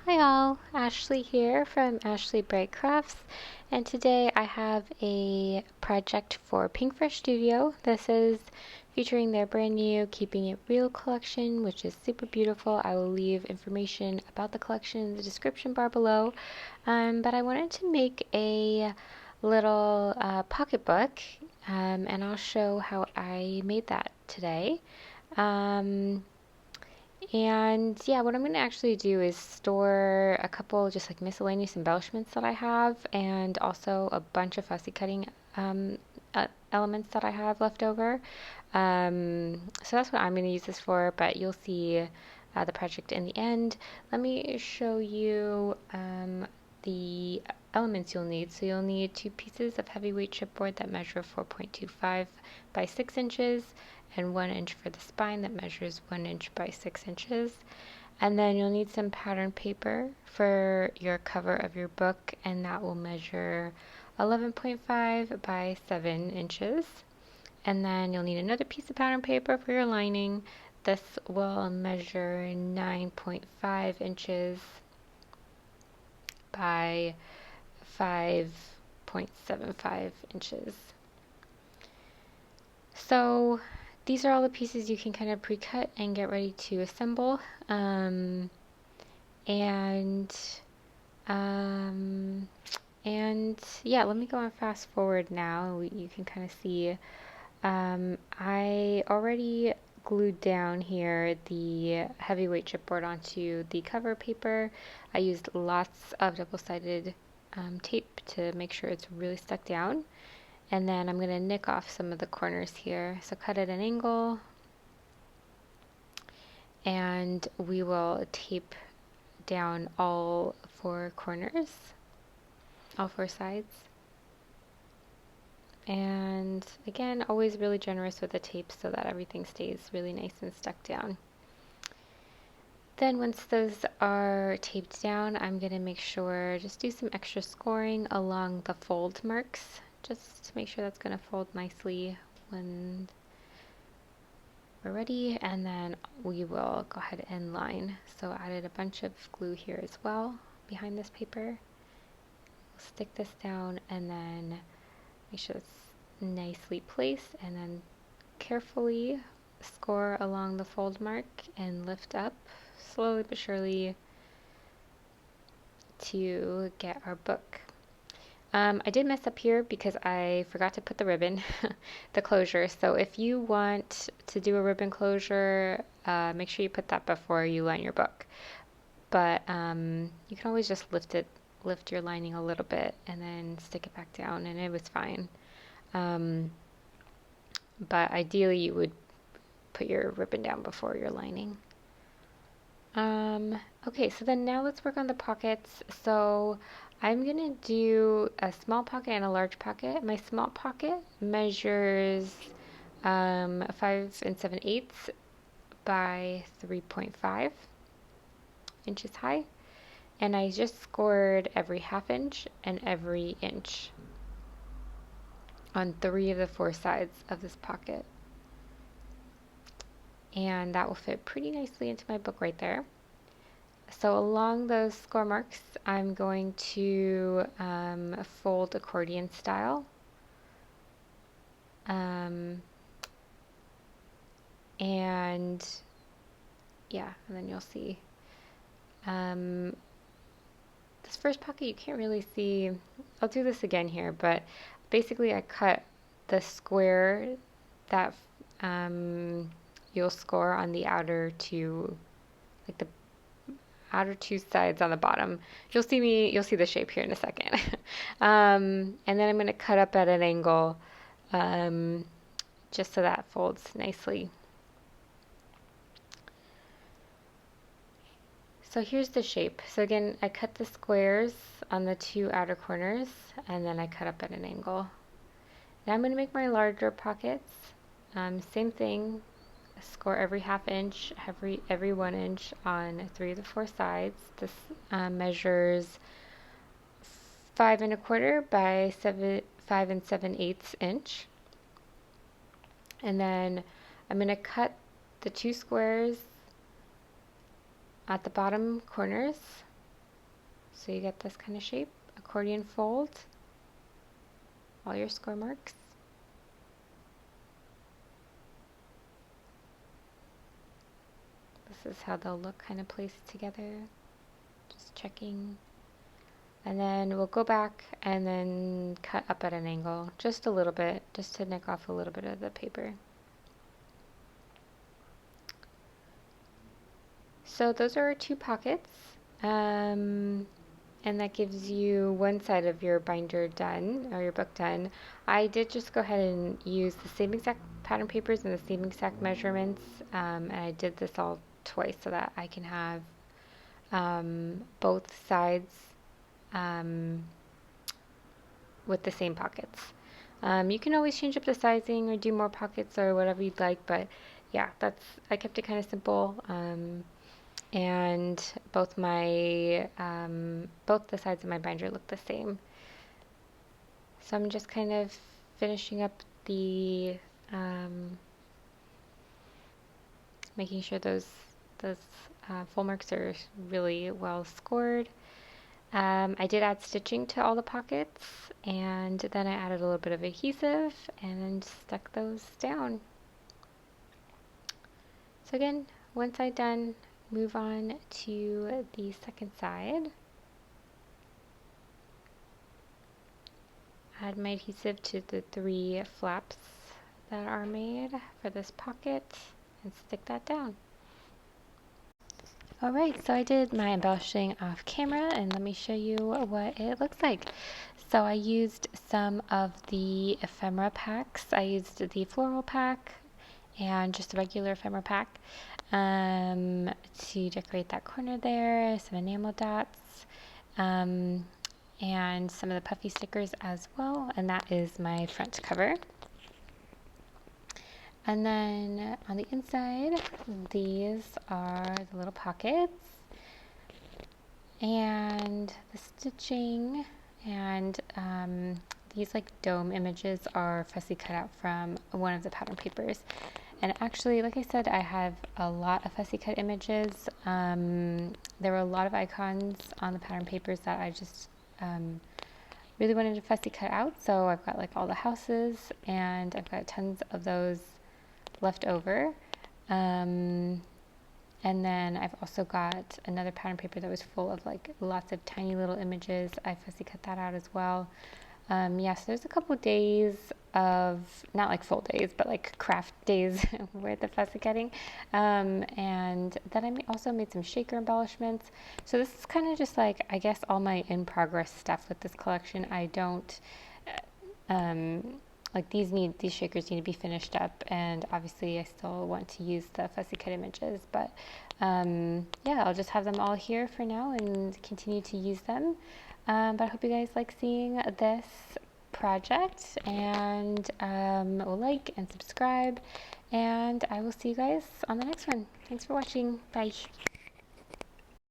Hi all, Ashley here from Ashley Bright Crafts, and today I have a project for Pinkfresh Studio. This is featuring their brand new Keeping It Real collection, which is super beautiful. I will leave information about the collection in the description bar below, but I wanted to make a little pocketbook, and I'll show how I made that today. And yeah, what I'm going to actually do is store a couple just like miscellaneous embellishments that I have, and also a bunch of fussy cutting elements that I have left over. So that's what I'm going to use this for, but you'll see the project in the end. Let me show you the elements you'll need. So you'll need 2 pieces of heavyweight chipboard that measure 4.25 by 6 inches, and 1 inch for the spine that measures 1 inch by 6 inches. And then you'll need some pattern paper for your cover of your book, and that will measure 11.5 by 7 inches. And then you'll need another piece of pattern paper for your lining. This will measure 9.5 inches by 5.75 inches. So these are all the pieces you can kind of pre-cut and get ready to assemble. And yeah, let me go and fast forward now. You can kind of see. I already glued down here the heavyweight chipboard onto the cover paper. I used lots of double-sided tape to make sure it's really stuck down. And then I'm going to nick off some of the corners here. So cut at an angle, and we will tape down all 4 corners, all 4 sides. And again, always really generous with the tape so that everything stays really nice and stuck down. Then once those are taped down, I'm going to make sure, just do some extra scoring along the fold marks, just to make sure that's going to fold nicely when we're ready. And then we will go ahead and line. So I added a bunch of glue here as well behind this paper. We'll stick this down and then make sure it's nicely placed, and then carefully score along the fold mark and lift up slowly but surely to get our book. I did mess up here because I forgot to put the ribbon, the closure. So if you want to do a ribbon closure, make sure you put that before you line your book. But you can always just lift your lining a little bit and then stick it back down, and it was fine. But ideally you would put your ribbon down before your lining. Okay, so then now let's work on the pockets. So I'm gonna do a small pocket and a large pocket. My small pocket measures 5 7/8 by 3.5 inches high, and I just scored every ½ inch and every inch on 3 of the 4 sides of this pocket. And that will fit pretty nicely into my book right there. So along those score marks, I'm going to fold accordion style. And yeah, and then you'll see. This first pocket you can't really see. I'll do this again here, but basically I cut the square that you'll score on the outer 2, like the outer 2 sides on the bottom. You'll see the shape here in a second. And then I'm going to cut up at an angle just so that folds nicely. So here's the shape. So again, I cut the squares on the 2 outer corners, and then I cut up at an angle. Now I'm going to make my larger pockets. Same thing. Score every ½ inch, every 1 inch on 3 of the 4 sides. This measures 5 1/4 by 5 7/8 inch. And then I'm going to cut the 2 squares at the bottom corners So you get this kind of shape, accordion fold, all your score marks. This is how they'll look kind of placed together. Just checking. And then we'll go back and then cut up at an angle, just a little bit, just to nick off a little bit of the paper. So those are our 2 pockets. And that gives you one side of your binder done, or your book done. I did just go ahead and use the same exact pattern papers and the same exact measurements, and I did this all twice so that I can have both sides with the same pockets. You can always change up the sizing or do more pockets or whatever you'd like, but yeah, I kept it kind of simple. And both the sides of my binder look the same. So I'm just kind of finishing up the making sure those full marks are really well scored. I did add stitching to all the pockets, and then I added a little bit of adhesive and stuck those down. So again, one side done. Move on to the second side. Add my adhesive to the 3 flaps that are made for this pocket and stick that down. Alright, so I did my embellishing off camera, and let me show you what it looks like. So I used some of the ephemera packs. I used the floral pack and just a regular ephemera pack to decorate that corner there, some enamel dots, and some of the puffy stickers as well, and that is my front cover. And then on the inside, these are the little pockets and the stitching, and these like dome images are fussy cut out from one of the pattern papers. And actually, like I said, I have a lot of fussy cut images. There were a lot of icons on the pattern papers that I just really wanted to fussy cut out. So I've got like all the houses, and I've got tons of those left over. And then I've also got another pattern paper that was full of like lots of tiny little images. I fussy cut that out as well. Yeah, so there's a couple days of, not like full days, but like craft days worth of fussy cutting. And then I also made some shaker embellishments. So this is kind of just like, I guess, all my in progress stuff with this collection. I don't, like these shakers need to be finished up, and obviously I still want to use the fussy cut images, but yeah, I'll just have them all here for now and continue to use them. But I hope you guys like seeing this project, and will like and subscribe, and I will see you guys on the next one. Thanks for watching. Bye.